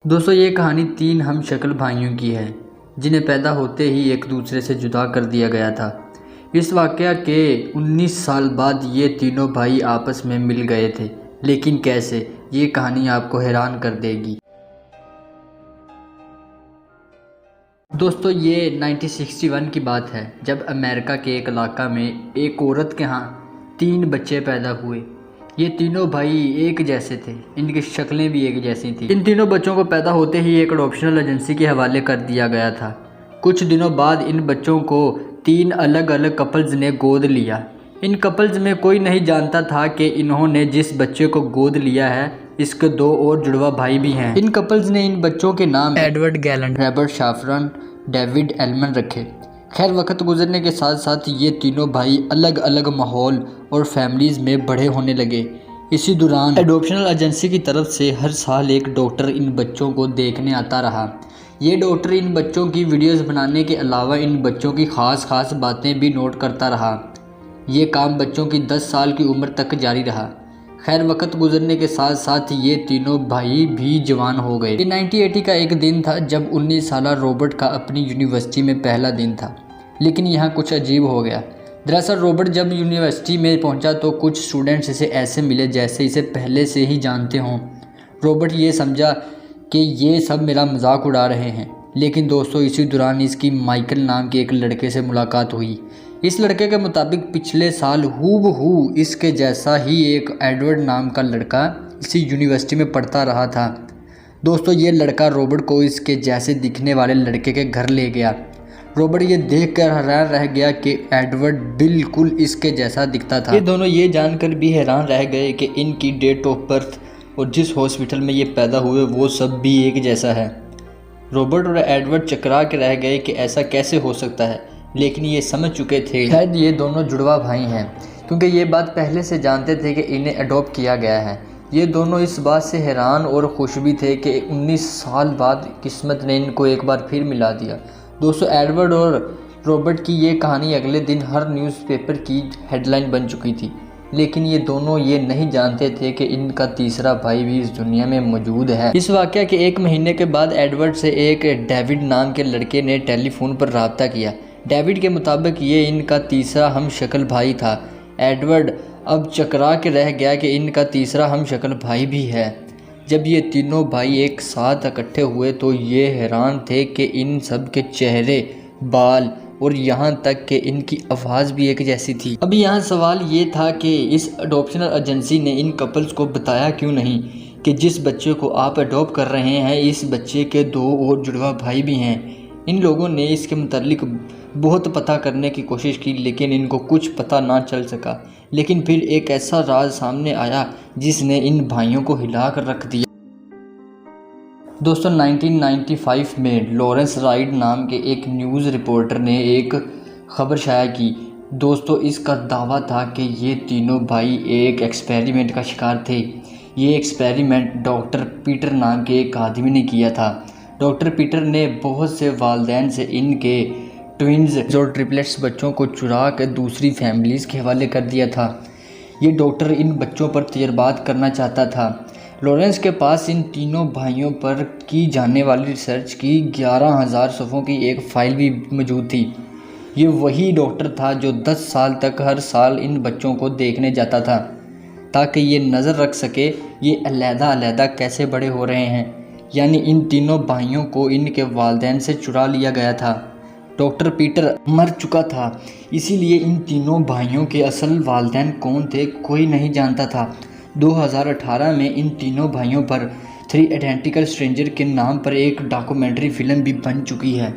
दोस्तों ये कहानी तीन हम शक्ल भाइयों की है जिन्हें पैदा होते ही एक दूसरे से जुदा कर दिया गया था। इस वाक़या के 19 साल बाद ये तीनों भाई आपस में मिल गए थे, लेकिन कैसे, ये कहानी आपको हैरान कर देगी। दोस्तों ये 1961 की बात है, जब अमेरिका के एक इलाका में एक औरत के यहाँ 3 बच्चे पैदा हुए। ये तीनों भाई एक जैसे थे, इनकी शक्लें भी एक जैसी थी। इन तीनों बच्चों को पैदा होते ही एक अडॉप्शनल एजेंसी के हवाले कर दिया गया था। कुछ दिनों बाद इन बच्चों को 3 अलग अलग कपल्स ने गोद लिया। इन कपल्स में कोई नहीं जानता था कि इन्होंने जिस बच्चे को गोद लिया है इसके 2 और जुड़वा भाई भी हैं। इन कपल्स ने इन बच्चों के नाम Edward Galland, Robert Shafran, David Elman रखे। खैर वक्त गुजरने के साथ साथ ये तीनों भाई अलग अलग माहौल और फैमिलीज़ में बड़े होने लगे। इसी दौरान एडॉप्शनल एजेंसी की तरफ से हर साल एक डॉक्टर इन बच्चों को देखने आता रहा। ये डॉक्टर इन बच्चों की वीडियोस बनाने के अलावा इन बच्चों की ख़ास बातें भी नोट करता रहा। ये काम बच्चों की 10 साल की उम्र तक जारी रहा। खैर वक्त गुजरने के साथ साथ ये तीनों भाई भी जवान हो गए। ये 1980 का एक दिन था जब 19 साला रॉबर्ट का अपनी यूनिवर्सिटी में पहला दिन था। लेकिन यहाँ कुछ अजीब हो गया। दरअसल रॉबर्ट जब यूनिवर्सिटी में पहुँचा तो कुछ स्टूडेंट्स इसे ऐसे मिले जैसे इसे पहले से ही जानते हों। रॉबर्ट ये समझा कि ये सब मेरा मजाक उड़ा रहे हैं। लेकिन दोस्तों इसी दौरान इसकी माइकल नाम के एक लड़के से मुलाकात हुई। इस लड़के के मुताबिक पिछले साल हूबहू इसके जैसा ही एक एडवर्ड नाम का लड़का इसी यूनिवर्सिटी में पढ़ता रहा था। दोस्तों ये लड़का रॉबर्ट को इसके जैसे दिखने वाले लड़के के घर ले गया। रॉबर्ट ये देखकर हैरान रह गया कि एडवर्ड बिल्कुल इसके जैसा दिखता था। ये दोनों ये जानकर भी हैरान रह गए कि इनकी डेट ऑफ बर्थ और जिस हॉस्पिटल में ये पैदा हुए वो सब भी एक जैसा है। रॉबर्ट और एडवर्ड चकरा के रह गए कि ऐसा कैसे हो सकता है, लेकिन ये समझ चुके थे शायद ये दोनों जुड़वा भाई हैं, क्योंकि ये बात पहले से जानते थे कि इन्हें अडॉप्ट किया गया है। ये दोनों इस बात से हैरान और खुश भी थे कि 19 साल बाद किस्मत ने इनको एक बार फिर मिला दिया। दोस्तों एडवर्ड और रॉबर्ट की ये कहानी अगले दिन हर न्यूज़पेपर की हेडलाइन बन चुकी थी। लेकिन ये दोनों ये नहीं जानते थे कि इनका तीसरा भाई भी इस दुनिया में मौजूद है। इस वाक़या के 1 महीने के बाद एडवर्ड से एक डेविड नाम के लड़के ने टेलीफोन पर रब्ता किया। डेविड के मुताबिक ये इनका तीसरा हम शक्ल भाई था। एडवर्ड अब चकरा के रह गया कि इनका तीसरा हम शक्ल भाई भी है। जब ये तीनों भाई एक साथ इकट्ठे हुए तो ये हैरान थे कि इन सब के चेहरे, बाल और यहाँ तक कि इनकी आवाज़ भी एक जैसी थी। अब यहाँ सवाल ये था कि इस अडॉप्शनल एजेंसी ने इन कपल्स को बताया क्यों नहीं कि जिस बच्चे को आप अडॉप्ट कर रहे हैं इस बच्चे के 2 और जुड़वा भाई भी हैं। इन लोगों ने इसके मुतालिक बहुत पता करने की कोशिश की, लेकिन इनको कुछ पता ना चल सका। लेकिन फिर एक ऐसा राज सामने आया जिसने इन भाइयों को हिला कर रख दिया। दोस्तों 1995 में लॉरेंस राइड नाम के एक न्यूज़ रिपोर्टर ने एक खबर शाया की। दोस्तों इसका दावा था कि ये तीनों भाई एक एक्सपेरिमेंट का शिकार थे। ये एक्सपेरिमेंट डॉक्टर पीटर नाम के एक आदमी ने किया था। डॉक्टर पीटर ने बहुत से वालिदैन से इनके ट्विन्स और ट्रिपलेट्स बच्चों को चुरा कर दूसरी फैमिलीज़ के हवाले कर दिया था। ये डॉक्टर इन बच्चों पर तजर्बात करना चाहता था। लॉरेंस के पास इन तीनों भाइयों पर की जाने वाली रिसर्च की 11,000 सफ़ों की एक फ़ाइल भी मौजूद थी। ये वही डॉक्टर था जो 10 साल तक हर साल इन बच्चों को देखने जाता था ताकि ये नज़र रख सके ये अलग-अलग कैसे बड़े हो रहे हैं। यानी इन तीनों भाइयों को इनके वालिदैन से चुरा लिया गया था। डॉक्टर पीटर मर चुका था, इसीलिए इन तीनों भाइयों के असल वालिदैन कौन थे कोई नहीं जानता था। 2018 में इन तीनों भाइयों पर 3 आइडेंटिकल स्ट्रेंजर के नाम पर एक डॉक्यूमेंट्री फिल्म भी बन चुकी है।